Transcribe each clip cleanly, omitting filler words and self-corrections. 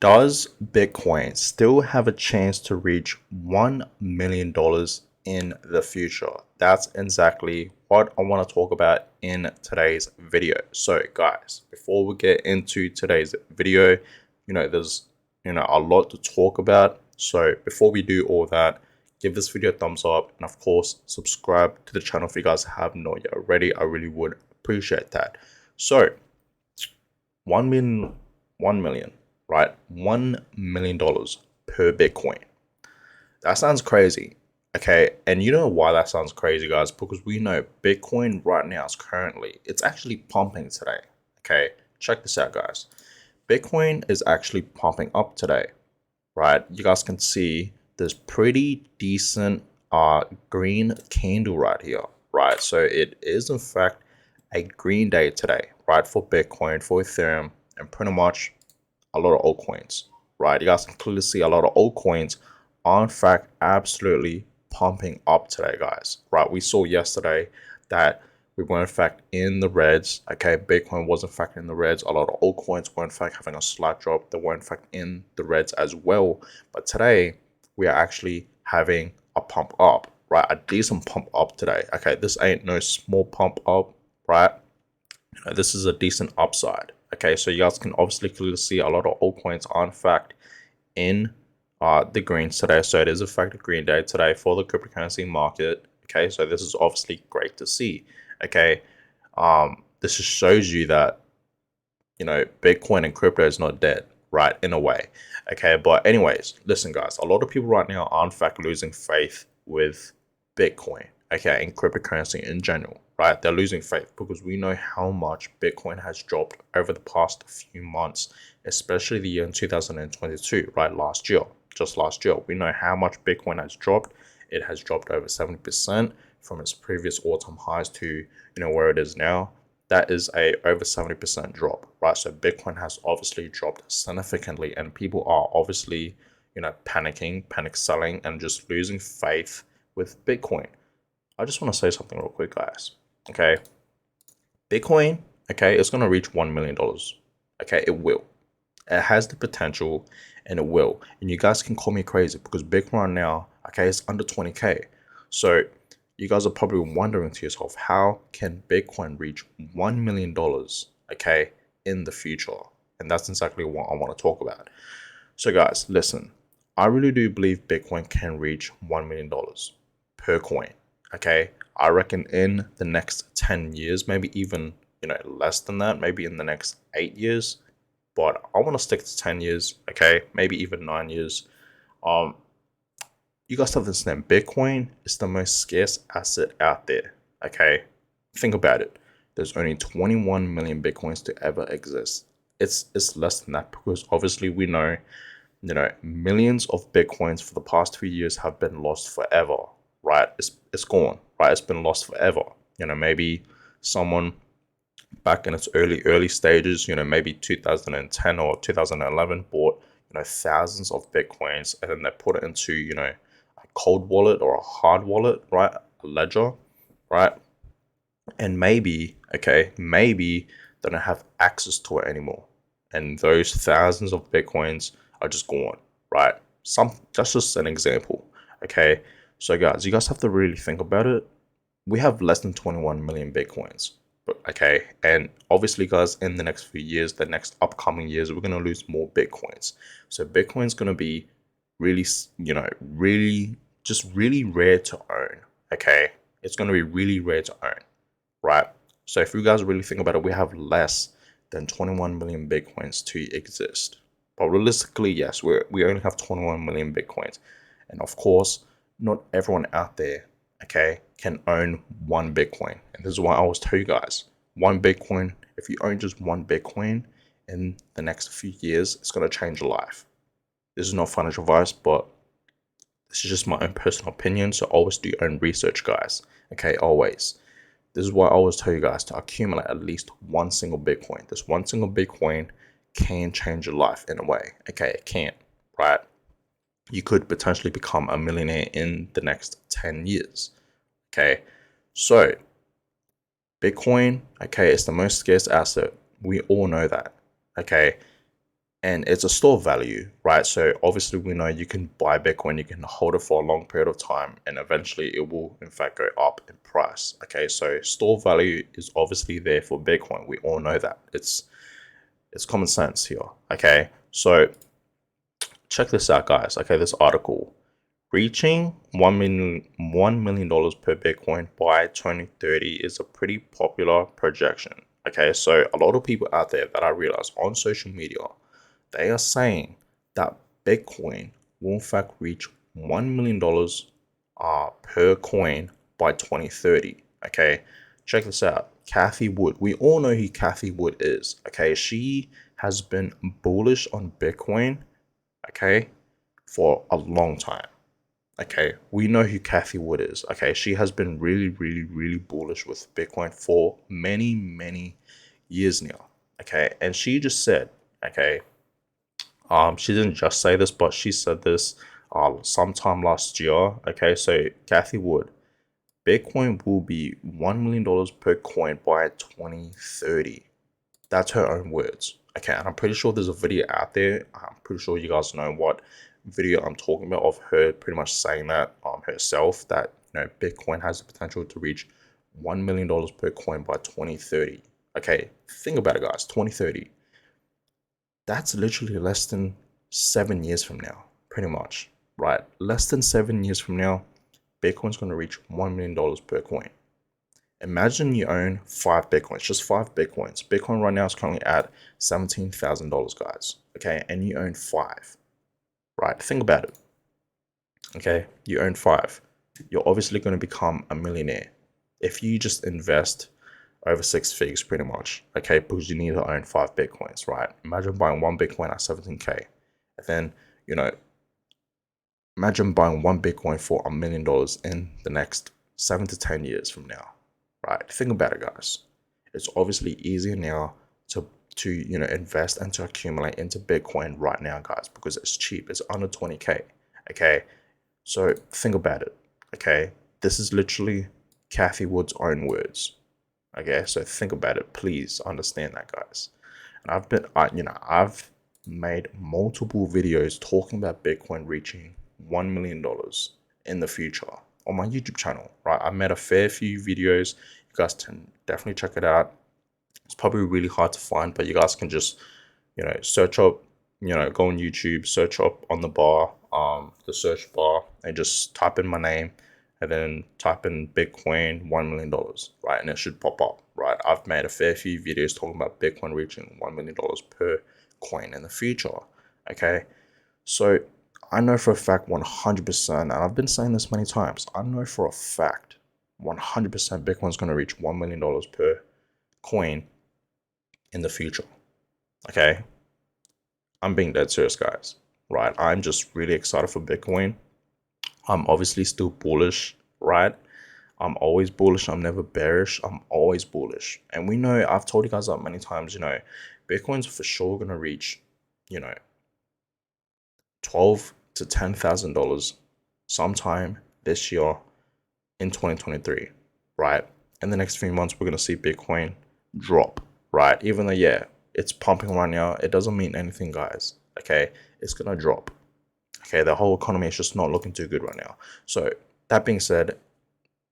Does Bitcoin still have a chance to reach $1 million in the future? That's exactly what I want to talk about in today's video. So guys, before we get into today's video, there's, a lot to talk about. So before we do all that, give this video a thumbs up and of course, subscribe to the channel if you guys have not yet already. I really would appreciate that. So 1 million, right? $1 million per Bitcoin. That sounds crazy. Okay. And you know why that sounds crazy, guys? Because we know Bitcoin right now is it's actually pumping today. Okay. Check this out, guys. Bitcoin is actually pumping up today, right? You guys can see this pretty decent green candle right here, right? So it is in fact a green day today, right? For Bitcoin, for Ethereum, and pretty much a lot of altcoins, right? You guys can clearly see a lot of altcoins are in fact absolutely pumping up today, guys, right? We saw yesterday that we were in fact in the reds. Okay, Bitcoin was in fact in the reds. A lot of altcoins were in fact having a slight drop. They were in fact in the reds as well. But today we are actually having a pump up, right? A decent pump up today. Okay, this ain't no small pump up, right? This is a decent upside. Okay, so you guys can obviously clearly see a lot of altcoins are in fact in the greens today. So it is in fact a green day today for the cryptocurrency market. Okay, so this is obviously great to see. Okay, this just shows you that Bitcoin and crypto is not dead, right? In a way. Okay, but anyways, listen, guys. A lot of people right now are in fact losing faith with Bitcoin. Okay, and cryptocurrency in general, right? They're losing faith because we know how much Bitcoin has dropped over the past few months, especially the year in 2022, right? Just last year, we know how much Bitcoin has dropped. It has dropped over 70% from its previous all-time highs to where it is now. That is a over 70% drop, right? So Bitcoin has obviously dropped significantly, and people are obviously panicking, panic selling, and just losing faith with Bitcoin. I just want to say something real quick, guys. Okay, Bitcoin, okay, it's gonna reach $1 million. Okay, it will. It has the potential, and it will. And you guys can call me crazy because Bitcoin right now, okay, is under 20K. So you guys are probably wondering to yourself, how can Bitcoin reach $1 million, okay, in the future? And that's exactly what I want to talk about. So guys, listen, I really do believe Bitcoin can reach $1 million per coin. Okay, I reckon in the next 10 years, maybe even less than that, maybe in the next 8 years. But I want to stick to 10 years. Okay, maybe even 9 years. Um, you guys have to understand, Bitcoin is the most scarce asset out there. Okay, think about it. There's only 21 million Bitcoins to ever exist. It's less than that because obviously we know millions of Bitcoins for the past 2 years have been lost forever, right? It's gone, right? It's been lost forever. Maybe someone back in its early stages, maybe 2010 or 2011 bought, thousands of Bitcoins and then they put it into, a cold wallet or a hard wallet, right? A ledger, right? And maybe, okay, maybe they don't have access to it anymore. And those thousands of Bitcoins are just gone, right? That's just an example. Okay. So guys, you guys have to really think about it. We have less than 21 million Bitcoins. But okay. And obviously, guys, in the next few years, the next upcoming years, we're gonna lose more Bitcoins. So Bitcoin's gonna be really, really rare to own. Okay. It's gonna be really rare to own, right? So if you guys really think about it, we have less than 21 million Bitcoins to exist. But realistically, yes, we only have 21 million Bitcoins. And of course, not everyone out there, okay, can own one Bitcoin. And this is why I always tell you guys, one Bitcoin, if you own just one Bitcoin in the next few years, it's going to change your life. This is not financial advice, but this is just my own personal opinion. So always do your own research, guys. Okay, always. This is why I always tell you guys to accumulate at least one single Bitcoin. This one single Bitcoin can change your life in a way. Okay, it can, right? You could potentially become a millionaire in the next 10 years. Okay, so Bitcoin, okay, is the most scarce asset. We all know that. Okay, and it's a store value, right? So obviously we know you can buy Bitcoin, you can hold it for a long period of time, and eventually it will in fact go up in price. Okay, so store value is obviously there for Bitcoin. We all know that. It's common sense here. Okay, so check this out, guys. Okay, this article. Reaching $1 million per Bitcoin by 2030 is a pretty popular projection. Okay, so a lot of people out there that I realize on social media, they are saying that Bitcoin will in fact reach $1 million per coin by 2030. Okay, check this out. Cathie Wood. We all know who Cathie Wood is. Okay, she has been bullish on Bitcoin, okay, for a long time. Okay, we know who Cathie Wood is. Okay, she has been really, really, really bullish with Bitcoin for many, many years now. Okay, and she just said, okay, she didn't just say this, but she said this sometime last year. Okay, so Cathie Wood, Bitcoin will be $1 million per coin by 2030. That's her own words. Okay, and I'm pretty sure there's a video out there. I'm pretty sure you guys know what video I'm talking about, of her pretty much saying that herself, that Bitcoin has the potential to reach $1 million per coin by 2030. Okay, think about it, guys. 2030. That's literally less than 7 years from now, pretty much, right? Less than 7 years from now, Bitcoin's going to reach $1 million per coin. Imagine you own 5 Bitcoins, just 5 Bitcoins. Bitcoin right now is currently at $17,000, guys. Okay, and you own 5, right? Think about it. Okay, you own 5. You're obviously going to become a millionaire if you just invest over 6 figures, pretty much. Okay, because you need to own 5 Bitcoins, right? Imagine buying 1 Bitcoin at 17K, and then imagine buying 1 Bitcoin for $1 million in the next 7 to 10 years from now. Right, think about it, guys. It's obviously easier now to invest and to accumulate into Bitcoin right now, guys, because it's cheap. It's under 20K. Okay, so think about it. Okay, this is literally Cathie Wood's own words. Okay, so think about it. Please understand that, guys. And I've made multiple videos talking about Bitcoin reaching $1 million in the future on my YouTube channel, right? I made a fair few videos. You guys can definitely check it out. It's probably really hard to find, but you guys can just, search up, go on YouTube, search up on the search bar, and just type in my name, and then type in Bitcoin $1 million, right? And it should pop up, right? I've made a fair few videos talking about Bitcoin reaching $1 million per coin in the future. Okay, so I know for a fact 100%, and I've been saying this many times, I know for a fact 100% Bitcoin's going to reach $1 million per coin in the future. Okay, I'm being dead serious, guys, right? I'm just really excited for Bitcoin. I'm obviously still bullish, right? I'm always bullish. I'm never bearish. I'm always bullish. And we know, I've told you guys that many times, Bitcoin's for sure going to reach, 12 to $10,000 sometime this year in 2023, right? In the next few months, we're going to see Bitcoin drop, right? Even though, yeah, it's pumping right now, it doesn't mean anything, guys. Okay, it's going to drop. Okay, the whole economy is just not looking too good right now. So that being said,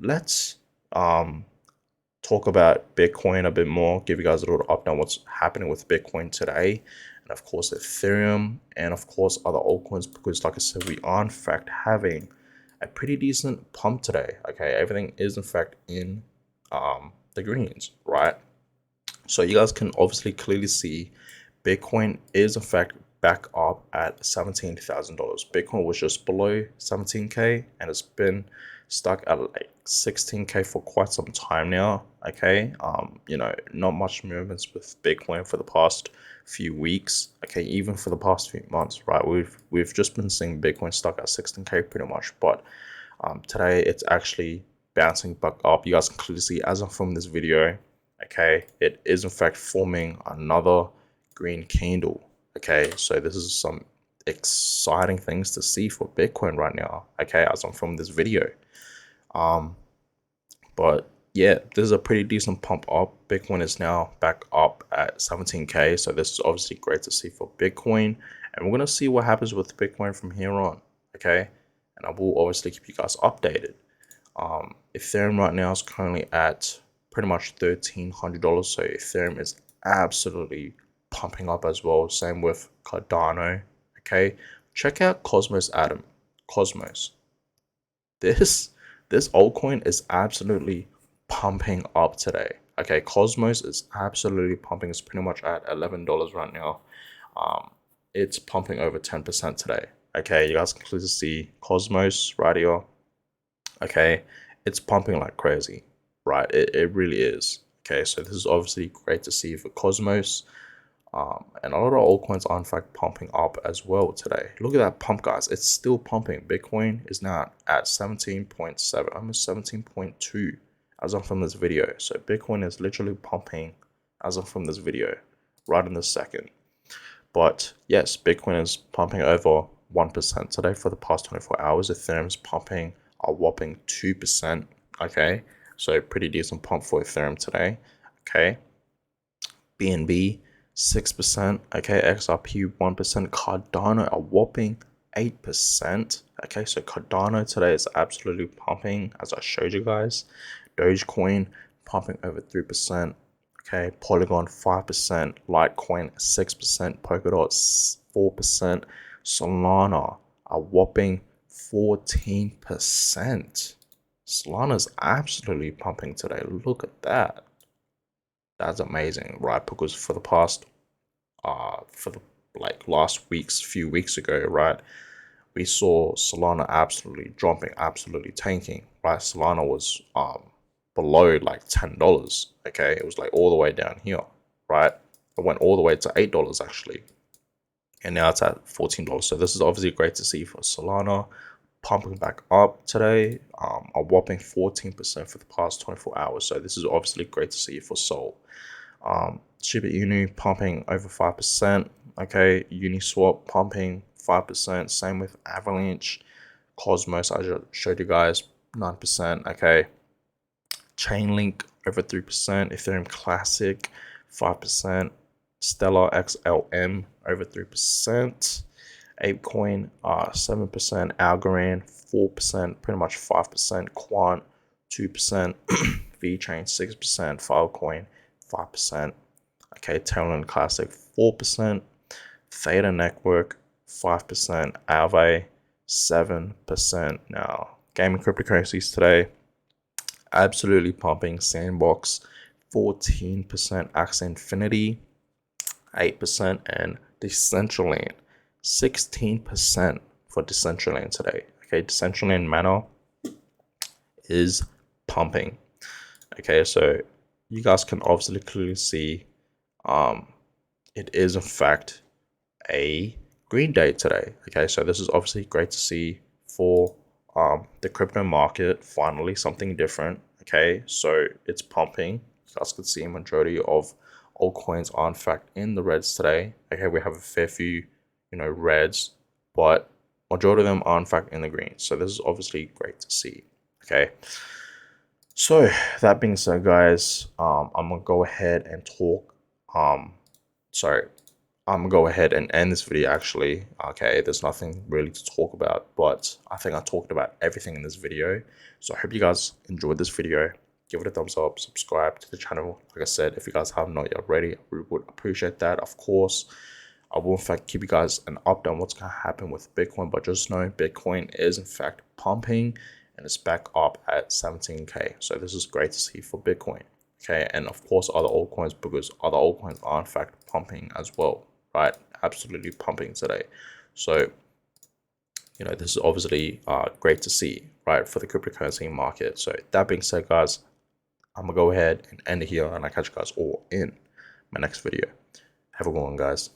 let's talk about Bitcoin a bit more, give you guys a little update on what's happening with Bitcoin today, and of course Ethereum, and of course other altcoins, because like I said, we are in fact having a pretty decent pump today. Okay, everything is in fact in the greens, right? So you guys can obviously clearly see Bitcoin is in fact back up at $17,000. Bitcoin was just below 17K, and it's been stuck at like 16K for quite some time now. Okay, not much movements with Bitcoin for the past few weeks. Okay, even for the past few months, right? We've just been seeing Bitcoin stuck at 16K pretty much, but today it's actually bouncing back up. You guys can clearly see as I'm filming this video. Okay, it is in fact forming another green candle. Okay, so this is some exciting things to see for Bitcoin right now. Okay, as I'm filming this video. But yeah, this is a pretty decent pump up. Bitcoin is now back up at 17K. So this is obviously great to see for Bitcoin, and we're gonna see what happens with Bitcoin from here on. Okay, and I will obviously keep you guys updated. Ethereum right now is currently at pretty much $1,300. So Ethereum is absolutely pumping up as well. Same with Cardano. Okay, check out Cosmos Atom. Cosmos. This altcoin is absolutely pumping up today. Okay, Cosmos is absolutely pumping. It's pretty much at $11 right now. It's pumping over 10% today. Okay, you guys can clearly see Cosmos right here. Okay, it's pumping like crazy, right? It really is. Okay, so this is obviously great to see for Cosmos. And a lot of altcoins are in fact pumping up as well today. Look at that pump, guys. It's still pumping. Bitcoin is now at 17.7, almost 17.2 as of from this video. So Bitcoin is literally pumping as of from this video right in this second. But yes, Bitcoin is pumping over 1% today for the past 24 hours. Ethereum is pumping a whopping 2%. Okay, so pretty decent pump for Ethereum today. Okay, BNB 6%. Okay, XRP 1%. Cardano a whopping 8%. Okay, so Cardano today is absolutely pumping, as I showed you guys. Dogecoin pumping over 3%. Okay, Polygon 5%, Litecoin 6%, Polkadot 4%, Solana a whopping 14%. Solana's absolutely pumping today. Look at that. That's amazing, right? Because for the past, for the few weeks ago, right, we saw Solana absolutely dropping, absolutely tanking, right? Solana was below like $10. Okay, it was like all the way down here, right? It went all the way to $8 actually, and now it's at $14. So this is obviously great to see for Solana, pumping back up today, a whopping 14% for the past 24 hours. So this is obviously great to see for Sol. Shiba Inu pumping over 5%. Okay, Uniswap pumping 5%. Same with Avalanche. Cosmos, I just showed you guys, 9%. Okay, Chainlink over 3%. Ethereum Classic 5%. Stellar XLM over 3%. ApeCoin 7%. Algorand 4%. Pretty much 5%. Quant 2%. VeChain 6%. Filecoin 5%. Okay, Terraland Classic 4%. Theta Network 5%. Aave 7%. Now, gaming cryptocurrencies today absolutely pumping. Sandbox 14%, Axie Infinity 8%, and Decentraland 16% for Decentraland today. Okay, Decentraland Mana is pumping. Okay, so you guys can obviously clearly see it is in fact a green day today. Okay, so this is obviously great to see for the crypto market. Finally something different. Okay, so it's pumping. You guys can see a majority of altcoins are in fact in the reds today. Okay, we have a fair few reds, but majority of them are in fact in the green. So this is obviously great to see. Okay, so that being said, guys, I'm gonna go ahead and talk. I'm gonna go ahead and end this video actually. Okay, there's nothing really to talk about, but I think I talked about everything in this video. So I hope you guys enjoyed this video. Give it a thumbs up, subscribe to the channel. Like I said, if you guys have not yet already, we would appreciate that. Of course, I will in fact keep you guys an update on what's gonna happen with Bitcoin, but just know Bitcoin is in fact pumping and it's back up at 17K. So this is great to see for Bitcoin. Okay, and of course other altcoins, because other altcoins are in fact pumping as well, right? Absolutely pumping today. So this is obviously great to see, right, for the cryptocurrency market. So that being said, guys, I'm gonna go ahead and end it here, and I'll catch you guys all in my next video. Have a good one, guys.